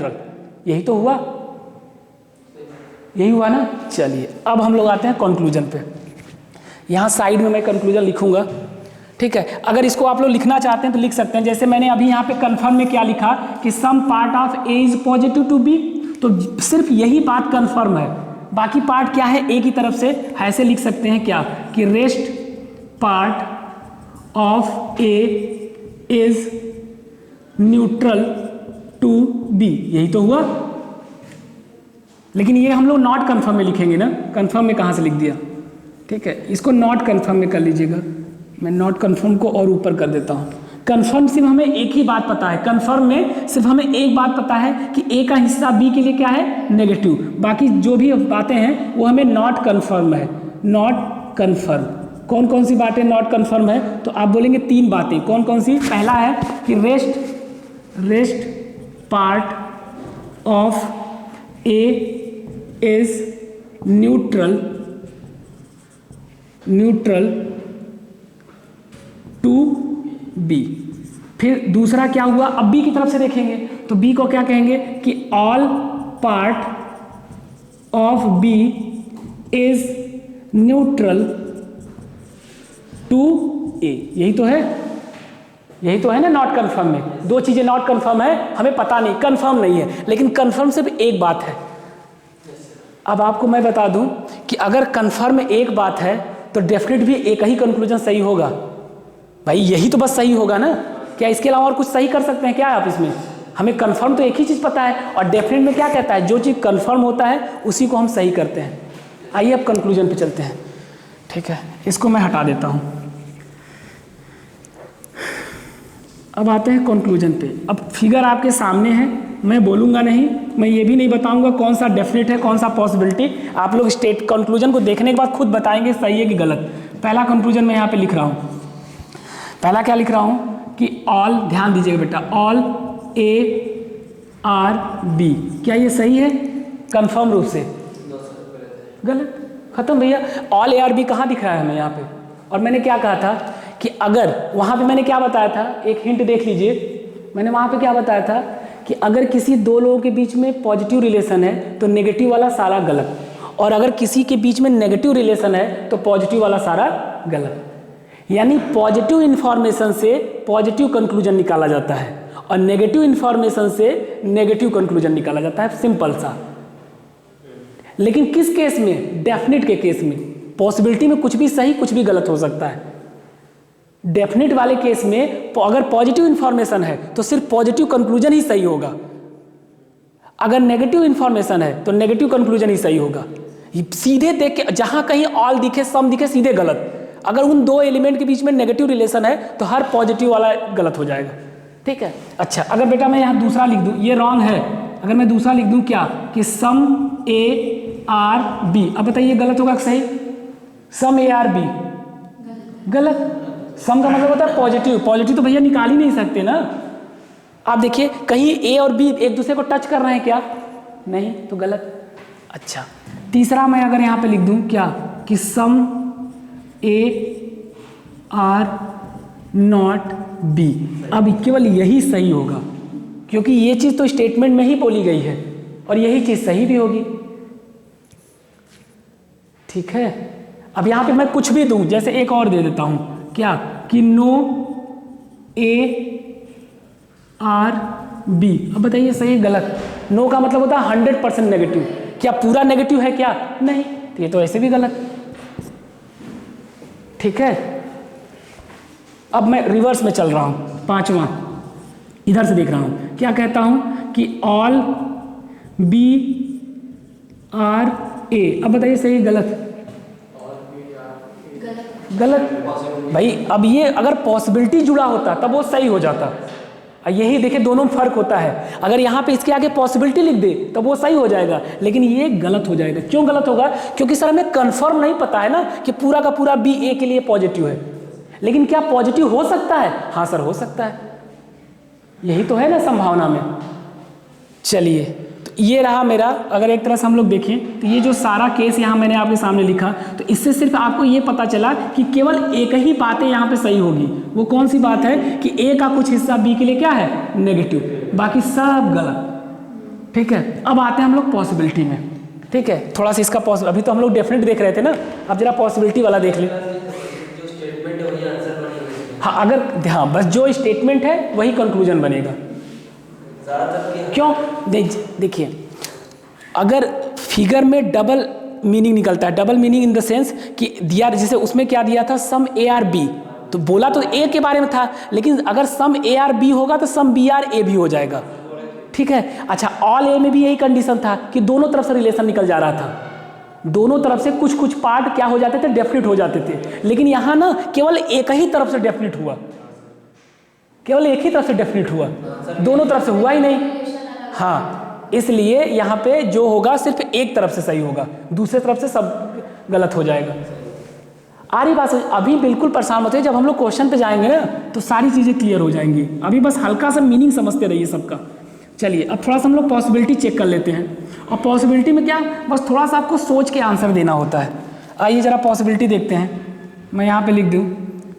Neutral. यही तो हुआ, यही हुआ ना। चलिए अब हम लोग आते हैं कंक्लूजन पे। यहाँ साइड में मैं कंक्लूजन लिखूंगा, ठीक है। अगर इसको आप लोग लिखना चाहते हैं तो लिख सकते हैं। जैसे मैंने अभी यहाँ पे कंफर्म में क्या लिखा कि some part of A is positive to be, तो सिर्फ यही बात कंफर्म है, बाकी पार्ट क्या है ए की तरफ से। ऐसे लिख सकते हैं क्या कि rest part of A is neutral to be, यही तो हुआ। लेकिन ये हम लोग नॉट कन्फर्म में लिखेंगे ना, कन्फर्म में कहाँ से लिख दिया, ठीक है। इसको नॉट कन्फर्म में कर लीजिएगा, मैं नॉट कन्फर्म को और ऊपर कर देता हूँ। कन्फर्म सिर्फ हमें एक ही बात पता है, कन्फर्म में सिर्फ हमें एक बात पता है कि ए का हिस्सा बी के लिए क्या है, नेगेटिव। बाकी जो भी बातें हैं वो हमें नॉट कन्फर्म है, नॉट कन्फर्म। कौन कौन सी बातें नॉट कन्फर्म है, तो आप बोलेंगे 3 बातें। कौन कौन सी? पहला है कि rest part of A is neutral to be. फिर दूसरा क्या हुआ, अब बी की तरफ से देखेंगे तो बी को क्या कहेंगे कि all part of B is neutral to A. यही तो है, यही तो है ना नॉट कन्फर्म में। 2 चीजें नॉट कन्फर्म है, हमें पता नहीं, कन्फर्म नहीं है, लेकिन कन्फर्म सिर्फ एक बात है। अब आपको मैं बता दूं कि अगर कन्फर्म में एक बात है तो डेफिनेट भी एक ही कंक्लूजन सही होगा। भाई यही तो बस सही होगा ना, क्या इसके अलावा और कुछ सही कर सकते हैं क्या आप इसमें? हमें कंफर्म तो एक ही चीज़ पता है, और डेफिनेट में क्या कहता है, जो चीज़ कंफर्म होता है उसी को हम सही करते हैं। आइए अब कंक्लूजन पे चलते हैं, ठीक है। इसको मैं हटा देता हूँ। अब आते हैं कंक्लूजन पे। अब फिगर आपके सामने है, मैं बोलूँगा नहीं, मैं ये भी नहीं बताऊँगा कौन सा डेफिनेट है कौन सा पॉसिबिलिटी। आप लोग स्टेट कंक्लूजन को देखने के बाद खुद बताएंगे सही है कि गलत। पहला कंक्लूजन मैं यहाँ पे लिख रहा हूँ, पहला क्या लिख रहा हूँ कि ऑल, ध्यान दीजिएगा बेटा, ऑल ए आर बी। क्या ये सही है कंफर्म रूप से? गलत, खत्म भैया। ऑल ए आर बी कहाँ दिख रहा है हमें यहाँ पे? और मैंने क्या कहा था कि अगर वहाँ पे मैंने क्या बताया था, एक हिंट देख लीजिए। मैंने वहाँ पे क्या बताया था कि अगर किसी 2 लोगों के बीच में पॉजिटिव रिलेशन है तो नेगेटिव वाला सारा गलत, और अगर किसी के बीच में नेगेटिव रिलेशन है तो पॉजिटिव वाला सारा गलत। यानी पॉजिटिव इंफॉर्मेशन से पॉजिटिव कंक्लूजन निकाला जाता है और नेगेटिव इंफॉर्मेशन से नेगेटिव कंक्लूजन निकाला जाता है, सिंपल सा। लेकिन किस केस में? डेफिनेट के केस में। पॉसिबिलिटी में कुछ भी सही कुछ भी गलत हो सकता है। डेफिनेट वाले केस में अगर पॉजिटिव इंफॉर्मेशन है तो सिर्फ पॉजिटिव कंक्लूजन ही सही होगा, अगर नेगेटिव इंफॉर्मेशन है तो नेगेटिव कंक्लूजन ही सही होगा। सीधे देख के जहां कहीं ऑल दिखे सम दिखे सीधे गलत। अगर उन 2 एलिमेंट के बीच में नेगेटिव रिलेशन है तो हर पॉजिटिव वाला गलत हो जाएगा, ठीक है। अच्छा, अगर बेटा मैं यहाँ दूसरा लिख दूँ, ये रॉन्ग है, अगर मैं दूसरा लिख दूँ क्या कि सम ए आर बी, अब बताइए गलत होगा कि सही? सम ए आर बी गलत। सम का मतलब होता है पॉजिटिव, पॉजिटिव तो भैया निकाल ही नहीं सकते ना। आप देखिए कहीं ए और बी एक दूसरे को टच कर रहे हैं क्या? नहीं, तो गलत। अच्छा, तीसरा मैं अगर यहाँ पे लिख दूँ क्या कि सम ए आर नॉट बी, अब केवल यही सही होगा क्योंकि ये चीज़ तो स्टेटमेंट में ही बोली गई है और यही चीज़ सही भी होगी, ठीक है। अब यहाँ पे मैं कुछ भी दूँ, जैसे एक और दे देता हूँ क्या कि नो ए आर बी, अब बताइए सही गलत? नो का मतलब होता है 100% नेगेटिव, क्या पूरा नेगेटिव है क्या? नहीं, तो ये तो ऐसे भी गलत, ठीक है। अब मैं रिवर्स में चल रहा हूं, 5वां इधर से देख रहा हूं, क्या कहता हूं कि ऑल बी आर ए, अब बताइए सही गलत? गलत भाई। अब ये अगर पॉसिबिलिटी जुड़ा होता तब वो सही हो जाता। यही देखिए दोनों में फर्क होता है, अगर यहाँ पे इसके आगे पॉसिबिलिटी लिख दे तब वो सही हो जाएगा, लेकिन ये गलत हो जाएगा। क्यों गलत होगा? क्योंकि सर हमें कंफर्म नहीं पता है ना कि पूरा का पूरा बी ए के लिए पॉजिटिव है। लेकिन क्या पॉजिटिव हो सकता है? हाँ सर हो सकता है, यही तो है ना संभावना में। चलिए, तो ये रहा मेरा, अगर एक तरह से हम लोग देखें तो ये जो सारा केस यहाँ मैंने आपके सामने लिखा, तो इससे सिर्फ आपको ये पता चला कि केवल एक ही बातें यहाँ पे सही होगी। वो कौन सी बात है कि ए का कुछ हिस्सा बी के लिए क्या है? नेगेटिव, बाकी सब गलत। ठीक है, अब आते हैं हम लोग पॉसिबिलिटी में। ठीक है, थोड़ा सा इसका अभी तो हम लोग डेफिनेट देख रहे थे ना, अब जरा पॉसिबिलिटी वाला देख ले। जो स्टेटमेंट है वही आंसर बनेगा। हाँ, अगर हाँ बस जो स्टेटमेंट है वही कंक्लूजन बनेगा। क्यों? देखिए, अगर फिगर में डबल मीनिंग निकलता है, double meaning in the sense कि दिया, जैसे उसमें क्या दिया था, सम ए आर बी, तो बोला तो ए के बारे में था, लेकिन अगर सम ए आर बी होगा तो सम बी आर ए भी हो जाएगा। ठीक है, अच्छा, ऑल ए में भी यही कंडीशन था कि दोनों तरफ से रिलेशन निकल जा रहा था, दोनों तरफ से कुछ कुछ पार्ट क्या हो जाते थे, डेफिनेट हो जाते थे, लेकिन यहाँ ना केवल एक ही तरफ से डेफिनेट हुआ, केवल एक ही तरफ से डेफिनेट हुआ, दोनों तरफ से हुआ ही नहीं। हाँ, इसलिए यहाँ पे जो होगा सिर्फ एक तरफ से सही होगा, दूसरे तरफ से सब गलत हो जाएगा। आ रही बात? अभी बिल्कुल परेशान मत होइए, जब हम लोग क्वेश्चन पे जाएंगे ना तो सारी चीज़ें क्लियर हो जाएंगी, अभी बस हल्का सा मीनिंग समझते रहिए सबका। चलिए, अब थोड़ा सा हम लोग पॉसिबिलिटी चेक कर लेते हैं, और पॉसिबिलिटी में क्या, बस थोड़ा सा आपको सोच के आंसर देना होता है। आइए जरा पॉसिबिलिटी देखते हैं, मैं यहाँ पे लिख दूँ।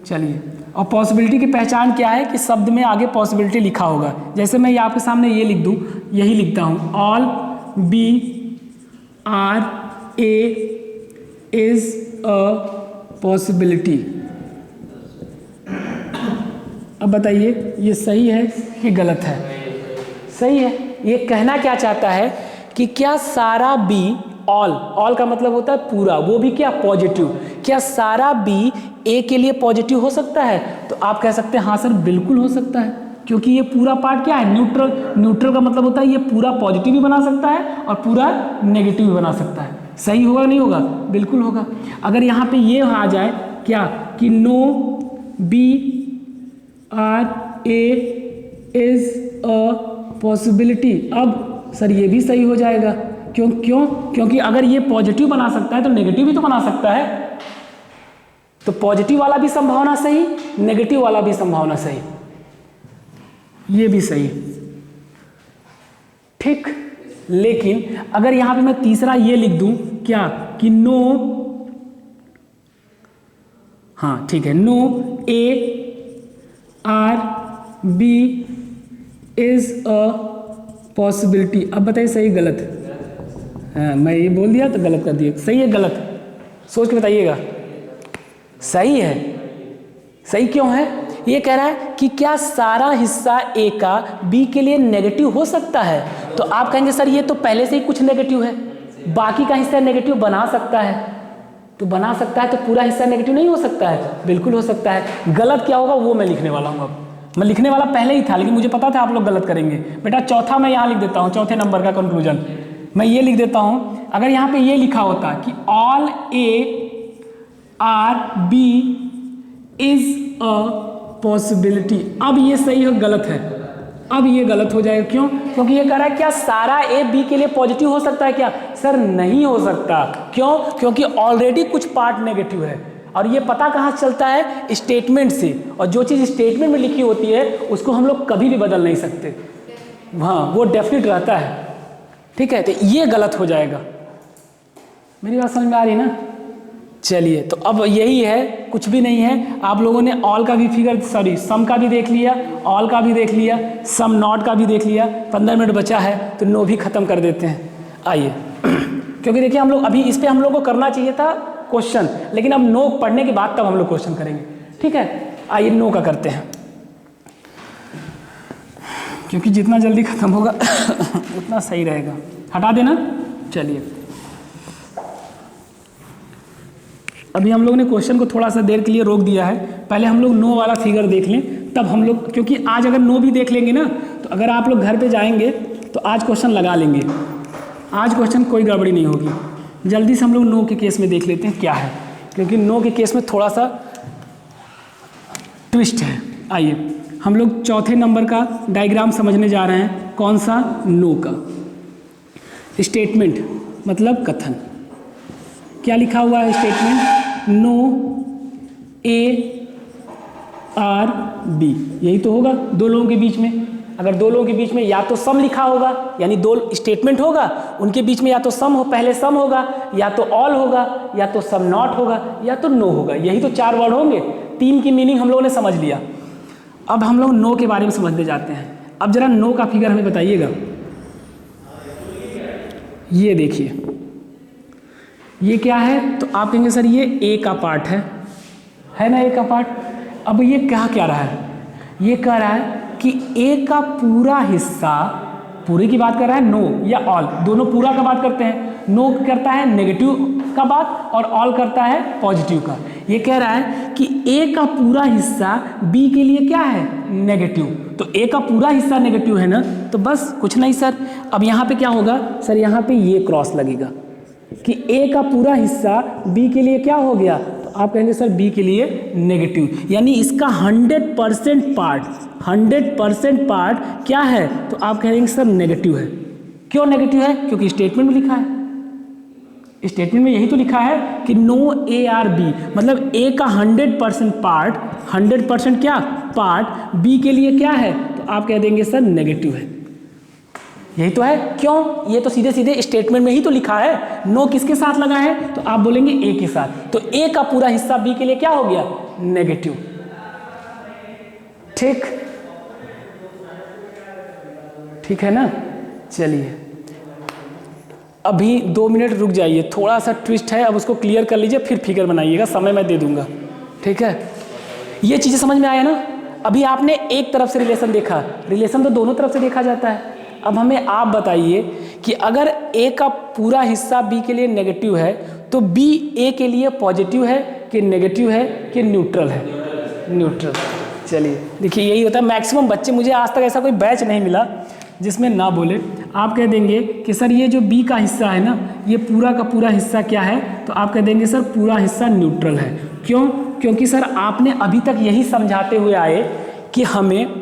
चलिए, और पॉसिबिलिटी की पहचान क्या है कि शब्द में आगे पॉसिबिलिटी लिखा होगा, जैसे मैं ये आपके सामने ये लिख दूँ, यही लिखता हूँ, all B are A is a possibility. अब बताइए ये सही है कि गलत है? सही है। ये कहना क्या चाहता है कि क्या सारा बी, ऑल का मतलब होता है पूरा, वो भी क्या, पॉजिटिव, क्या सारा बी ए के लिए पॉजिटिव हो सकता है? तो आप कह सकते हैं हाँ सर बिल्कुल हो सकता है, क्योंकि ये पूरा पार्ट क्या है, न्यूट्रल। न्यूट्रल का मतलब होता है ये पूरा पॉजिटिव भी बना सकता है और पूरा नेगेटिव भी बना सकता है। सही होगा नहीं होगा? बिल्कुल होगा। अगर यहाँ पे ये आ जाए क्या कि no B are A is a possibility, अब सर ये भी सही हो जाएगा। क्यों? क्योंकि अगर ये पॉजिटिव बना सकता है तो नेगेटिव भी तो बना सकता है, तो पॉजिटिव वाला भी संभावना सही, नेगेटिव वाला भी संभावना सही, ये भी सही। ठीक, लेकिन अगर यहां पे मैं तीसरा ये लिख दूं क्या कि नो, हाँ ठीक है, no A are B is a possibility. अब बताइए सही गलत? हाँ, मैं ये बोल दिया तो गलत कर दिया। सही है गलत? सोच के बताइएगा। सही है। सही क्यों है? ये कह रहा है कि क्या सारा हिस्सा ए का बी के लिए नेगेटिव हो सकता है? तो आप कहेंगे सर ये तो पहले से ही कुछ नेगेटिव है, बाकी का हिस्सा नेगेटिव बना सकता है, तो बना सकता है तो पूरा हिस्सा नेगेटिव नहीं हो सकता है? बिल्कुल हो सकता है। गलत क्या होगा वो मैं लिखने वाला हूँ। अब मैं लिखने वाला पहले ही था, लेकिन मुझे पता था आप लोग गलत करेंगे। बेटा चौथा मैं यहाँ लिख देता हूँ, चौथे नंबर का कंक्लूजन मैं ये लिख देता हूँ। अगर यहाँ पे ये लिखा होता कि all A are B is a possibility, अब ये सही है गलत है? अब ये गलत हो जाएगा। क्यों? क्योंकि ये कह रहा है क्या सारा ए बी के लिए पॉजिटिव हो सकता है? क्या सर नहीं हो सकता। क्यों? क्योंकि ऑलरेडी कुछ पार्ट नेगेटिव है, और ये पता कहाँ चलता है? स्टेटमेंट से, और जो चीज़ स्टेटमेंट में लिखी होती है उसको हम लोग कभी भी बदल नहीं सकते, हाँ वो डेफिनेट रहता है। ठीक है, तो ये गलत हो जाएगा। मेरी बात समझ में आ रही ना? चलिए, तो अब यही है, कुछ भी नहीं है। आप लोगों ने ऑल का भी फिगर, सॉरी सम का भी देख लिया, ऑल का भी देख लिया, सम नॉट का भी देख लिया। 15 मिनट बचा है तो नो भी खत्म कर देते हैं। आइए क्योंकि देखिए हम लोग अभी इस पे हम लोग को करना चाहिए था क्वेश्चन, लेकिन अब नो पढ़ने के बाद तब हम लोग क्वेश्चन करेंगे। ठीक है, आइए नो का करते हैं, क्योंकि जितना जल्दी खत्म होगा उतना सही रहेगा। हटा देना। चलिए, अभी हम लोग ने क्वेश्चन को थोड़ा सा देर के लिए रोक दिया है, पहले हम लोग नो वाला फिगर देख लें, तब हम लोग, क्योंकि आज अगर नो भी देख लेंगे ना तो अगर आप लोग घर पे जाएंगे तो आज क्वेश्चन लगा लेंगे, आज क्वेश्चन कोई गड़बड़ी नहीं होगी। जल्दी से हम लोग नो के केस में देख लेते हैं क्या है, क्योंकि नो के केस में थोड़ा सा ट्विस्ट है। आइए हम लोग चौथे नंबर का डायग्राम समझने जा रहे हैं। कौन सा? नो का। स्टेटमेंट मतलब कथन। क्या लिखा हुआ है statement? No A are B, यही तो होगा दो लोगों के बीच में। अगर दो लोगों के बीच में या तो सम लिखा होगा, यानी दो स्टेटमेंट होगा, उनके बीच में या तो सम हो, पहले सम होगा, या तो ऑल होगा, या तो सम नॉट होगा, या तो नो होगा। यही तो चार वर्ड होंगे। तीन की मीनिंग हम लोगों ने समझ लिया। अब हम लोग नो के बारे में समझने जाते हैं। अब जरा नो का फिगर हमें बताइएगा। ये देखिए, ये क्या है? तो आप कहेंगे सर ये ए का पार्ट है ना, ए का पार्ट। अब ये क्या रहा है? ये कह रहा है कि ए का पूरा हिस्सा, पूरे की बात कर रहा है, नो या ऑल, दोनों पूरा का बात करते हैं। नो करता है नेगेटिव का बात और ऑल करता है पॉजिटिव का। ये कह रहा है कि ए का पूरा हिस्सा बी के लिए क्या है? नेगेटिव। तो ए का पूरा हिस्सा नेगेटिव है ना, तो बस कुछ नहीं सर। अब यहाँ पे क्या होगा सर? यहाँ पे ये क्रॉस लगेगा कि ए का पूरा हिस्सा बी के लिए क्या हो गया? तो आप कहेंगे सर बी के लिए नेगेटिव, यानी इसका 100% पार्ट, 100% पार्ट क्या है? तो आप कहेंगे सर नेगेटिव है। क्यों नेगेटिव है? क्योंकि स्टेटमेंट में लिखा है, स्टेटमेंट में यही तो लिखा है कि नो ए आर बी, मतलब ए का 100% पार्ट, 100% क्या पार्ट बी के लिए क्या है? तो आप कह देंगे सर नेगेटिव है। यही तो है। क्यों? ये तो सीधे सीधे स्टेटमेंट में ही तो लिखा है। नो किसके साथ लगा है? तो आप बोलेंगे ए के साथ। तो ए का पूरा हिस्सा बी के लिए क्या हो गया? नेगेटिव। ठीक, ठीक है ना? चलिए अभी 2 मिनट रुक जाइए, थोड़ा सा ट्विस्ट है, अब उसको क्लियर कर लीजिए, फिर फिगर बनाइएगा, समय मैं दे दूंगा। ठीक है, ये चीज़ें समझ में आया ना? अभी आपने एक तरफ से रिलेशन देखा, रिलेशन तो दोनों तरफ से देखा जाता है। अब हमें आप बताइए कि अगर ए का पूरा हिस्सा बी के लिए नेगेटिव है, तो बी ए के लिए पॉजिटिव है कि नेगेटिव है कि न्यूट्रल है? न्यूट्रल। चलिए देखिए, यही होता है। मैक्सिमम बच्चे, मुझे आज तक ऐसा कोई बैच नहीं मिला जिसमें ना बोले। आप कह देंगे कि सर ये जो बी का हिस्सा है ना, ये पूरा का पूरा हिस्सा क्या है? तो आप कह देंगे सर पूरा हिस्सा न्यूट्रल है। क्यों? क्योंकि सर आपने अभी तक यही समझाते हुए आए कि हमें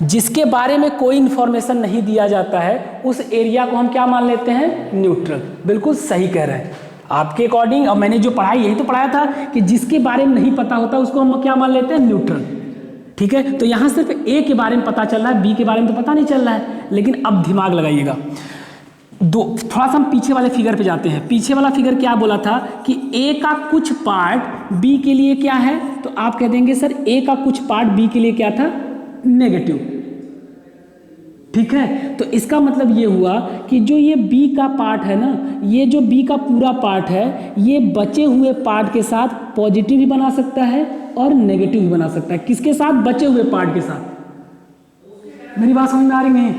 जिसके बारे में कोई इन्फॉर्मेशन नहीं दिया जाता है उस एरिया को हम क्या मान लेते हैं? न्यूट्रल। बिल्कुल सही कह रहे हैं आपके अकॉर्डिंग। और मैंने जो पढ़ाई यही तो पढ़ाया था कि जिसके बारे में नहीं पता होता उसको हम क्या मान लेते हैं? न्यूट्रल। ठीक है, तो यहाँ सिर्फ ए के बारे में पता चल रहा है, बी के बारे में तो पता नहीं चल रहा है। लेकिन अब दिमाग लगाइएगा, थोड़ा सा हम पीछे वाले फिगर पे जाते हैं। पीछे वाला फिगर क्या बोला था कि ए का कुछ पार्ट बी के लिए क्या है? तो आप कह देंगे सर ए का कुछ पार्ट बी के लिए क्या था? नेगेटिव। ठीक है, तो इसका मतलब ये हुआ कि जो ये बी का पार्ट है ना, ये जो बी का पूरा पार्ट है, ये बचे हुए पार्ट के साथ पॉजिटिव भी बना सकता है और नेगेटिव भी बना सकता है। किसके साथ? बचे हुए पार्ट के साथ। मेरी बात समझ में आ रही नहीं?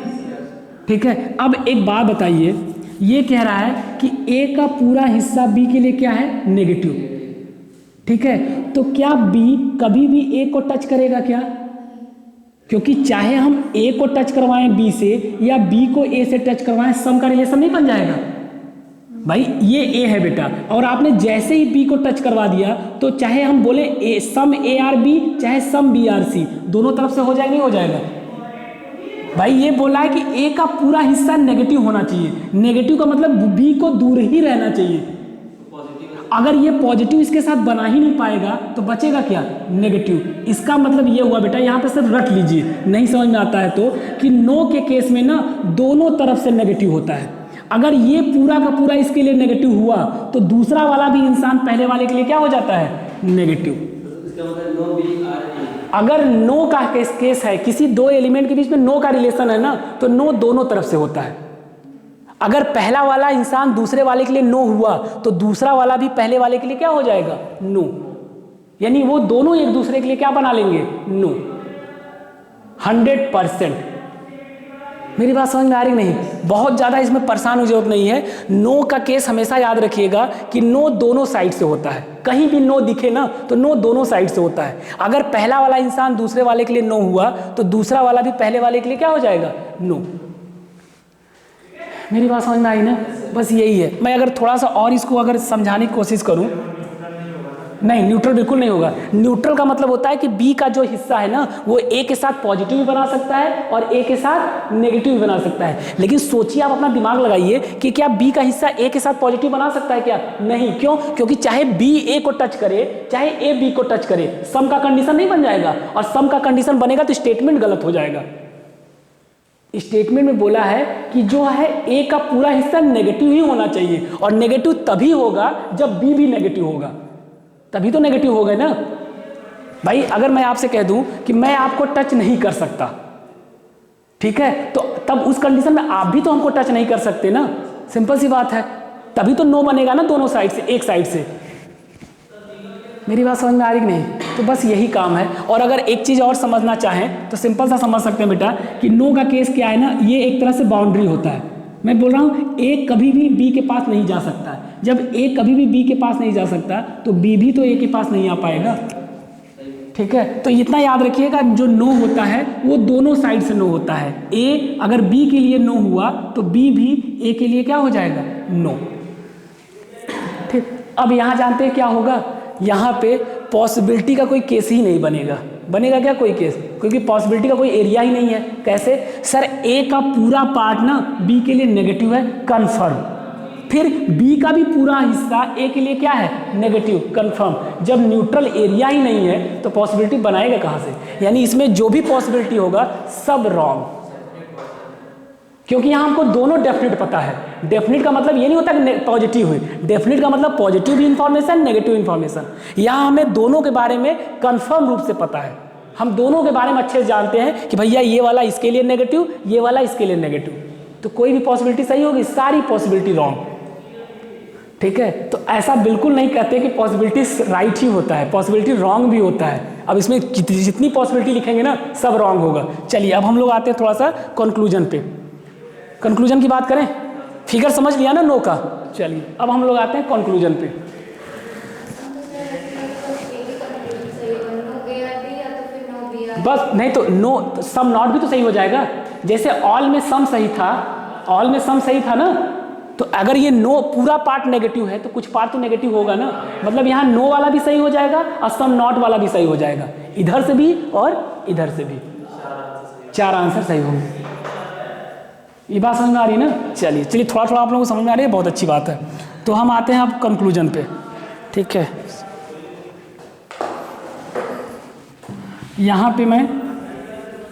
ठीक है, अब एक बात बताइए, ये कह रहा है कि ए का पूरा हिस्सा बी के लिए क्या है? नेगेटिव। ठीक है, तो क्या बी कभी भी ए को टच करेगा क्या? क्योंकि चाहे हम ए को टच करवाएं बी से या बी को ए से टच करवाएं, सम का रिलेशन नहीं बन जाएगा भाई। ये ए है बेटा, और आपने जैसे ही बी को टच करवा दिया तो चाहे हम बोले ए सम ए आर बी, चाहे सम बी आर सी, दोनों तरफ से हो जाएगा, नहीं हो जाएगा भाई। ये बोला है कि ए का पूरा हिस्सा नेगेटिव होना चाहिए। नेगेटिव का मतलब बी को दूर ही रहना चाहिए। अगर ये पॉजिटिव इसके साथ बना ही नहीं पाएगा तो बचेगा क्या? नेगेटिव। इसका मतलब ये हुआ बेटा, यहाँ पे सिर्फ रट लीजिए, नहीं समझ में आता है तो, कि नो के केस में ना दोनों तरफ से नेगेटिव होता है। अगर ये पूरा का पूरा इसके लिए नेगेटिव हुआ तो दूसरा वाला भी इंसान पहले वाले के लिए क्या हो जाता है? नेगेटिव। अगर नो का केस है, किसी दो एलिमेंट के बीच में नो का रिलेशन है ना, तो नो दोनों तरफ से होता है। अगर पहला वाला इंसान दूसरे वाले के लिए नो हुआ तो दूसरा वाला भी पहले वाले के लिए क्या हो जाएगा? नो। यानी वो दोनों एक दूसरे के लिए क्या बना लेंगे? नो। 100%। मेरी बात समझ में आ रही नहीं? बहुत ज़्यादा इसमें परेशान होने की जरूरत नहीं है। नो का केस हमेशा याद रखिएगा कि नो दोनों साइड से होता है। कहीं भी नो दिखे ना तो नो दोनों साइड से होता है। अगर पहला वाला इंसान दूसरे वाले के लिए नो हुआ तो दूसरा वाला भी पहले वाले के लिए क्या हो जाएगा? नो। मेरी बात समझ में आई ना? बस यही है। मैं अगर थोड़ा सा और इसको अगर समझाने की कोशिश करूं, नहीं न्यूट्रल बिल्कुल नहीं होगा। न्यूट्रल का मतलब होता है कि बी का जो हिस्सा है ना, वो ए के साथ पॉजिटिव भी बना सकता है और ए के साथ नेगेटिव भी बना सकता है। लेकिन सोचिए, आप अपना दिमाग लगाइए कि क्या बी का हिस्सा ए के साथ पॉजिटिव बना सकता है क्या? नहीं। क्यों? क्योंकि चाहे बी ए को टच करे, चाहे ए बी को टच करे, सम का कंडीशन नहीं बन जाएगा। और सम का कंडीशन बनेगा तो स्टेटमेंट गलत हो जाएगा। स्टेटमेंट में बोला है कि जो है ए का पूरा हिस्सा नेगेटिव ही होना चाहिए, और नेगेटिव तभी होगा जब बी भी नेगेटिव होगा, तभी तो नेगेटिव हो गए ना भाई। अगर मैं आपसे कह दूं कि मैं आपको टच नहीं कर सकता, ठीक है, तो तब उस कंडीशन में आप भी तो हमको टच नहीं कर सकते ना। सिंपल सी बात है, तभी तो नो बनेगा ना दोनों साइड से, एक साइड से। मेरी बात समझ में आ रही कि नहीं? तो बस यही काम है। और अगर एक चीज़ और समझना चाहें तो सिंपल सा समझ सकते हैं बेटा कि नो का केस क्या है ना, ये एक तरह से बाउंड्री होता है। मैं बोल रहा हूँ ए कभी भी बी के पास नहीं जा सकता। जब ए कभी भी बी के पास नहीं जा सकता तो बी भी तो ए के पास नहीं आ पाएगा। ठीक है, तो इतना याद रखिएगा, जो नो होता है वो दोनों साइड से नो होता है। ए अगर बी के लिए नो हुआ तो बी भी ए के लिए क्या हो जाएगा? नो। ठीक, अब यहाँ जानते हैं क्या होगा? यहाँ पे पॉसिबिलिटी का कोई केस ही नहीं बनेगा। बनेगा क्या कोई केस? क्योंकि पॉसिबिलिटी का कोई एरिया ही नहीं है। कैसे? सर ए का पूरा पार्ट ना बी के लिए नेगेटिव है, कंफर्म। फिर बी का भी पूरा हिस्सा ए के लिए क्या है? Negative, confirm. जब न्यूट्रल एरिया ही नहीं है तो पॉसिबिलिटी बनाएगा कहाँ से? यानी इसमें जो भी पॉसिबिलिटी होगा सब रॉन्ग, क्योंकि यहाँ हमको दोनों डेफिनेट पता है। डेफिनेट का मतलब ये नहीं होता कि पॉजिटिव हुई, डेफिनेट का मतलब पॉजिटिव भी इंफॉर्मेशन, नेगेटिव इंफॉर्मेशन। यहाँ हमें दोनों के बारे में कंफर्म रूप से पता है। हम दोनों के बारे में अच्छे से जानते हैं कि भैया ये वाला इसके लिए नेगेटिव, ये वाला इसके लिए नेगेटिव, तो कोई भी पॉसिबिलिटी सही होगी, सारी पॉसिबिलिटी रॉन्ग। ठीक है, तो ऐसा बिल्कुल नहीं कहते कि पॉसिबिलिटी राइट ही होता है, पॉसिबिलिटी रॉन्ग भी होता है। अब इसमें जितनी पॉसिबिलिटी लिखेंगे ना सब रॉन्ग होगा। चलिए अब हम लोग आते हैं थोड़ा सा कंक्लूजन पे। कंक्लूजन की बात करें, फिगर समझ लिया ना नो का। चलिए अब हम लोग आते हैं कंक्लूजन पे। बस नहीं तो नो, सम नॉट भी तो सही हो जाएगा। जैसे ऑल में सम सही था, ऑल में सम सही था ना, तो अगर ये नो पूरा पार्ट नेगेटिव है तो कुछ पार्ट तो नेगेटिव होगा ना। मतलब यहाँ नो वाला भी सही हो जाएगा और सम नॉट वाला भी सही हो जाएगा, इधर से भी और इधर से भी, चार आंसर सही होंगे। ये बात समझ में आ रही है ना? चलिए चलिए, थोड़ा थोड़ा आप लोगों को समझ में आ रही है, बहुत अच्छी बात है। तो हम आते हैं अब कंक्लूजन पे। ठीक है, यहाँ पे मैं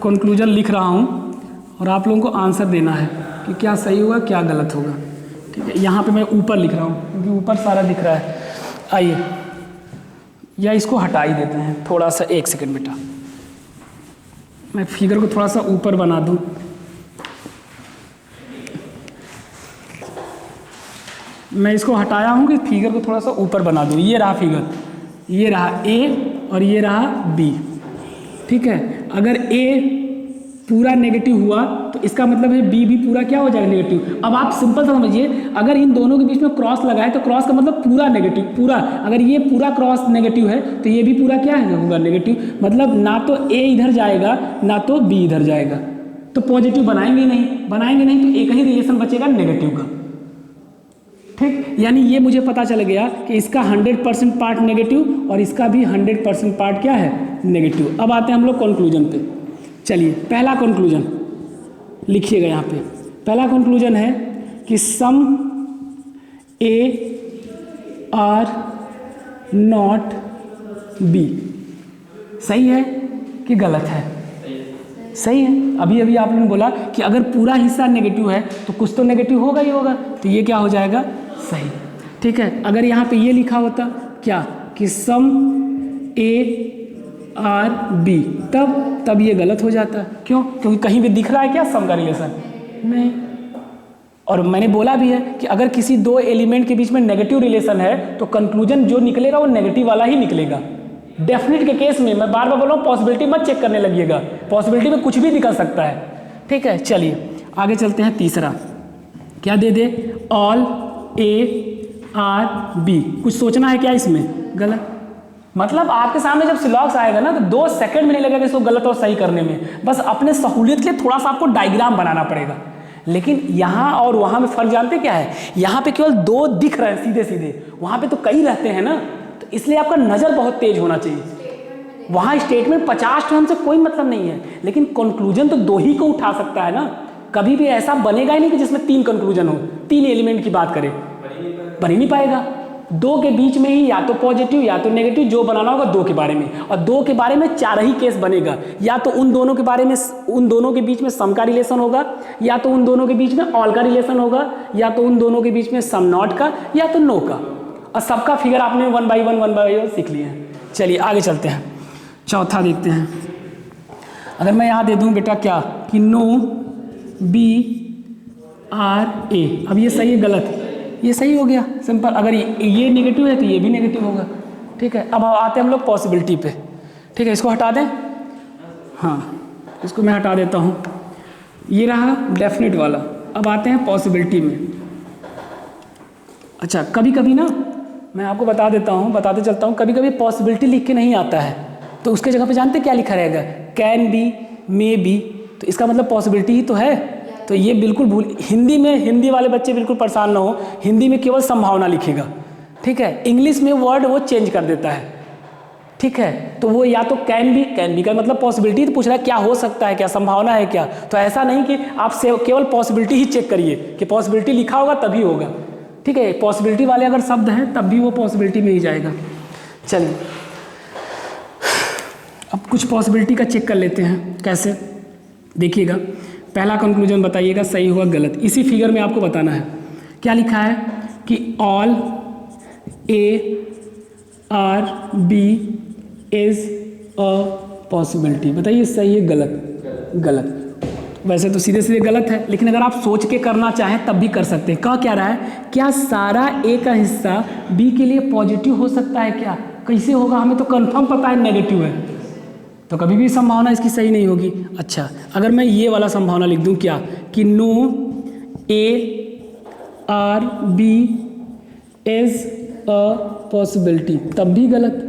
कंक्लूजन लिख रहा हूँ और आप लोगों को आंसर देना है कि क्या सही होगा क्या गलत होगा। ठीक है, यहाँ पे मैं ऊपर लिख रहा हूँ क्योंकि ऊपर सारा दिख रहा है। आइए, या इसको हटा ही देते हैं थोड़ा सा, एक सेकंड बेटा, मैं फिगर को थोड़ा सा ऊपर बना दूँ। मैं इसको हटाया हूँ कि फिगर को थोड़ा सा ऊपर बना दूँ। ये रहा फिगर, ये रहा ए और ये रहा बी। ठीक है, अगर ए पूरा नेगेटिव हुआ तो इसका मतलब है बी भी पूरा क्या हो जाएगा? नेगेटिव। अब आप सिंपल सा समझिए, अगर इन दोनों के बीच में क्रॉस लगाए तो क्रॉस का मतलब पूरा नेगेटिव, पूरा। अगर ये पूरा क्रॉस नेगेटिव है तो ये भी पूरा क्या है? होगा नेगेटिव। मतलब ना तो ए इधर जाएगा ना तो बी इधर जाएगा, तो पॉजिटिव बनाएंगे नहीं, बनाएंगे नहीं तो एक ही रिलेशन बचेगा नेगेटिव का। ठीक, यानी ये मुझे पता चल गया कि इसका 100% पार्ट नेगेटिव और इसका भी 100% पार्ट क्या है? नेगेटिव। अब आते हैं हम लोग कंक्लूजन पे। चलिए, पहला कंक्लूजन लिखिएगा यहाँ पे। पहला कंक्लूजन है कि सम ए आर नॉट बी। सही है कि गलत है? सही है। अभी अभी आपने बोला कि अगर पूरा हिस्सा नेगेटिव है तो कुछ तो नेगेटिव होगा ही होगा, तो ये क्या हो जाएगा? सही। ठीक है, अगर यहाँ पे ये लिखा होता क्या कि सम ए आर बी, तब ये गलत हो जाता। क्यों? क्योंकि कहीं भी दिख रहा है क्या सम का रिलेशन? नहीं। और मैंने बोला भी है कि अगर किसी दो एलिमेंट के बीच में नेगेटिव रिलेशन है तो कंक्लूजन जो निकलेगा वो नेगेटिव वाला ही निकलेगा। डेफिनेट के केस में मैं बार बार बोल रहा हूँ, पॉसिबिलिटी मत चेक करने लगिएगा, पॉसिबिलिटी में कुछ भी निकल सकता है। ठीक है, चलिए आगे चलते हैं। तीसरा क्या दे दे? All A are B. कुछ सोचना है क्या इसमें? गलत। मतलब आपके सामने जब सिलॉक्स आएगा ना तो 2 सेकंड में नहीं लगेगा इसको गलत और सही करने में। बस अपने सहूलियत के लिए थोड़ा सा आपको डायग्राम बनाना पड़ेगा। लेकिन यहाँ और वहाँ में फर्क जानते क्या है? यहाँ पे केवल 2 दिख रहे हैं सीधे सीधे, वहाँ पे तो कई रहते हैं ना, तो इसलिए आपका नज़र बहुत तेज होना चाहिए। वहाँ स्टेटमेंट 50 टर्म से कोई मतलब नहीं है, लेकिन कंक्लूजन तो 2 ही को उठा सकता है ना। कभी भी ऐसा बनेगा ही नहीं कि जिसमें 3 कंक्लूजन हो, 3 एलिमेंट की बात करें, बन ही नहीं पाएगा। 2 के बीच में ही या तो पॉजिटिव या तो नेगेटिव जो बनाना होगा 2 के बारे में, और 2 के बारे में 4 ही केस बनेगा। या तो उन दोनों के बारे में, उन दोनों के बीच में सम का रिलेशन होगा, या तो उन दोनों के बीच में ऑल का रिलेशन होगा, या तो उन दोनों के बीच में सम नॉट का, या तो नो का। और सबका फिगर आपने 1 बाई 1 सीख लिए हैं। चलिए आगे चलते हैं, चौथा देखते हैं। अगर मैं यहाँ दे दूँ बेटा क्या कि नो बी आर ए। अब ये सही है गलत? ये सही हो गया, सिंपल। अगर ये नेगेटिव है तो ये भी नेगेटिव होगा। ठीक है, अब आते हैं हम लोग पॉसिबिलिटी पे। ठीक है, इसको हटा दें। हाँ, इसको मैं हटा देता हूँ। ये रहा डेफिनेट वाला। अब आते हैं पॉसिबिलिटी में। अच्छा, कभी कभी ना मैं आपको बताते चलता हूँ, कभी कभी पॉसिबिलिटी लिख के नहीं आता है, तो उसके जगह पे जानते क्या लिखा रहेगा? Can be, may be. तो इसका मतलब पॉसिबिलिटी ही तो है। तो ये बिल्कुल भूल, हिंदी वाले बच्चे बिल्कुल परेशान ना हो, हिंदी में केवल संभावना लिखेगा। ठीक है, इंग्लिश में वर्ड वो चेंज कर देता है। ठीक है, तो वो या तो कैन बी का मतलब पॉसिबिलिटी, तो पूछ रहा है क्या हो सकता है, क्या संभावना है क्या। तो ऐसा नहीं कि आप केवल पॉसिबिलिटी ही चेक करिए कि पॉसिबिलिटी लिखा होगा तभी होगा। ठीक है, पॉसिबिलिटी वाले अगर शब्द हैं तब भी वो पॉसिबिलिटी में ही जाएगा। चलिए, अब कुछ पॉसिबिलिटी का चेक कर लेते हैं। कैसे, देखिएगा। पहला कंक्लूजन बताइएगा सही होगा गलत। इसी फिगर में आपको बताना है। क्या लिखा है कि all A are B is a possibility. बताइए सही है गलत? गलत। वैसे तो सीधे सीधे गलत है, लेकिन अगर आप सोच के करना चाहें तब भी कर सकते हैं। कह क्या रहा है, क्या सारा ए का हिस्सा बी के लिए पॉजिटिव हो सकता है क्या? कैसे होगा, हमें तो कंफर्म पता है नेगेटिव है, तो कभी भी संभावना इसकी सही नहीं होगी। अच्छा, अगर मैं ये वाला संभावना लिख दूं क्या, कि no A are B is a possibility, तब भी गलत।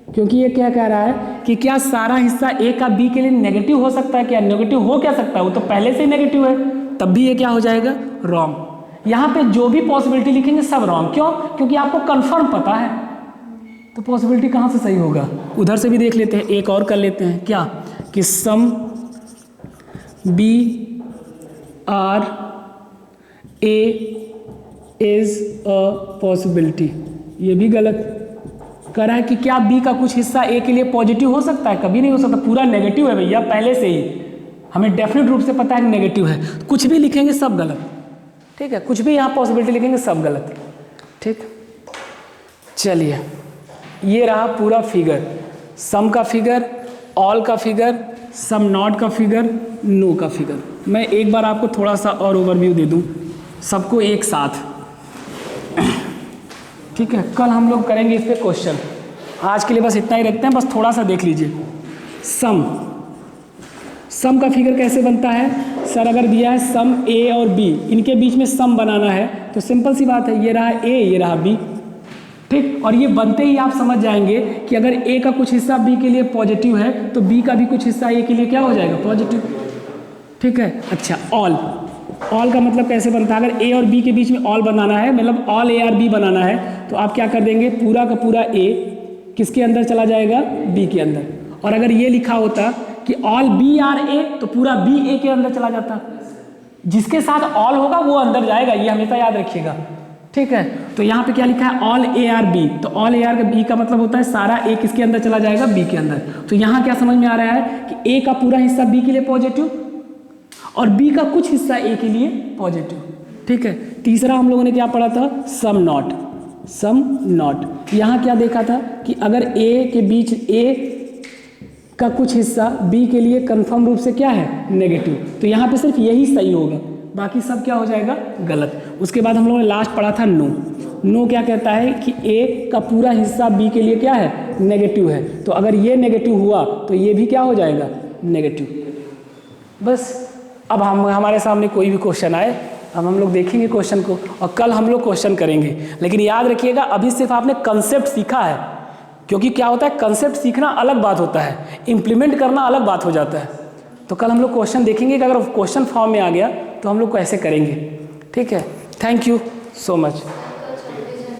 क्योंकि ये क्या कह रहा है कि क्या सारा हिस्सा ए का बी के लिए नेगेटिव हो सकता है क्या? नेगेटिव हो क्या सकता है, वो तो पहले से ही नेगेटिव है, तब भी ये क्या हो जाएगा? रॉन्ग। यहाँ पे जो भी पॉसिबिलिटी लिखेंगे सब रॉन्ग। क्यों? क्योंकि आपको कंफर्म पता है, तो पॉसिबिलिटी कहाँ से सही होगा? उधर से भी देख लेते हैं, एक और कर लेते हैं। क्या कि some B are A is a possibility, ये भी गलत। कह रहा है कि क्या बी का कुछ हिस्सा ए के लिए पॉजिटिव हो सकता है? कभी नहीं हो सकता, पूरा नेगेटिव है भैया पहले से ही, हमें डेफिनेट रूप से पता है कि नेगेटिव है। कुछ भी लिखेंगे सब गलत। ठीक है, कुछ भी यहाँ पॉसिबिलिटी लिखेंगे सब गलत। ठीक, चलिए, ये रहा पूरा फिगर। सम का फिगर, ऑल का फिगर, सम नॉट का फिगर, नो का फिगर। मैं एक बार आपको थोड़ा सा और ओवरव्यू दे दूं सबको एक साथ। ठीक है, कल हम लोग करेंगे इस पे क्वेश्चन। आज के लिए बस इतना ही रखते हैं, बस थोड़ा सा देख लीजिए। सम का फिगर कैसे बनता है? सर अगर दिया है सम ए और बी, इनके बीच में सम बनाना है, तो सिंपल सी बात है, ये रहा ए, ये रहा बी। ठीक, और ये बनते ही आप समझ जाएंगे कि अगर ए का कुछ हिस्सा बी के लिए पॉजिटिव है तो बी का भी कुछ हिस्सा ए के लिए क्या हो जाएगा? पॉजिटिव। ठीक है, अच्छा, ऑल का मतलब कैसे बनता है? अगर ए और बी के बीच में ऑल बनाना है, मतलब ऑल ए आर बी बनाना है, तो आप क्या कर देंगे, पूरा का पूरा ए किसके अंदर चला जाएगा? बी के अंदर। और अगर ये लिखा होता कि ऑल बी आर ए, तो पूरा बी ए के अंदर चला जाता। जिसके साथ ऑल होगा वो अंदर जाएगा, ये हमेशा याद रखिएगा। ठीक है, तो यहाँ पे क्या लिखा है? ऑल ए आर बी, तो ऑल ए आर बी का मतलब होता है सारा ए किसके अंदर चला जाएगा? बी के अंदर। तो यहाँ क्या समझ में आ रहा है कि ए का पूरा हिस्सा बी के लिए पॉजिटिव और बी का कुछ हिस्सा ए के लिए पॉजिटिव। ठीक है, तीसरा हम लोगों ने क्या पढ़ा था? Some not. यहाँ क्या देखा था कि अगर ए के बीच ए का कुछ हिस्सा बी के लिए कंफर्म रूप से क्या है? नेगेटिव। तो यहाँ पे सिर्फ यही सही होगा, बाकी सब क्या हो जाएगा? गलत। उसके बाद हम लोगों ने लास्ट पढ़ा था नो क्या कहता है कि ए का पूरा हिस्सा बी के लिए क्या है? नेगेटिव है। तो अगर ये नेगेटिव हुआ तो ये भी क्या हो जाएगा? नेगेटिव। बस अब हमारे सामने कोई भी क्वेश्चन आए, अब हम लोग देखेंगे क्वेश्चन को, और कल हम लोग क्वेश्चन करेंगे। लेकिन याद रखिएगा, अभी सिर्फ आपने कंसेप्ट सीखा है, क्योंकि क्या होता है, कंसेप्ट सीखना अलग बात होता है, इम्प्लीमेंट करना अलग बात हो जाता है। तो कल हम लोग क्वेश्चन देखेंगे कि अगर क्वेश्चन फॉर्म में आ गया तो हम लोग कैसे करेंगे। ठीक है, थैंक यू सो मच।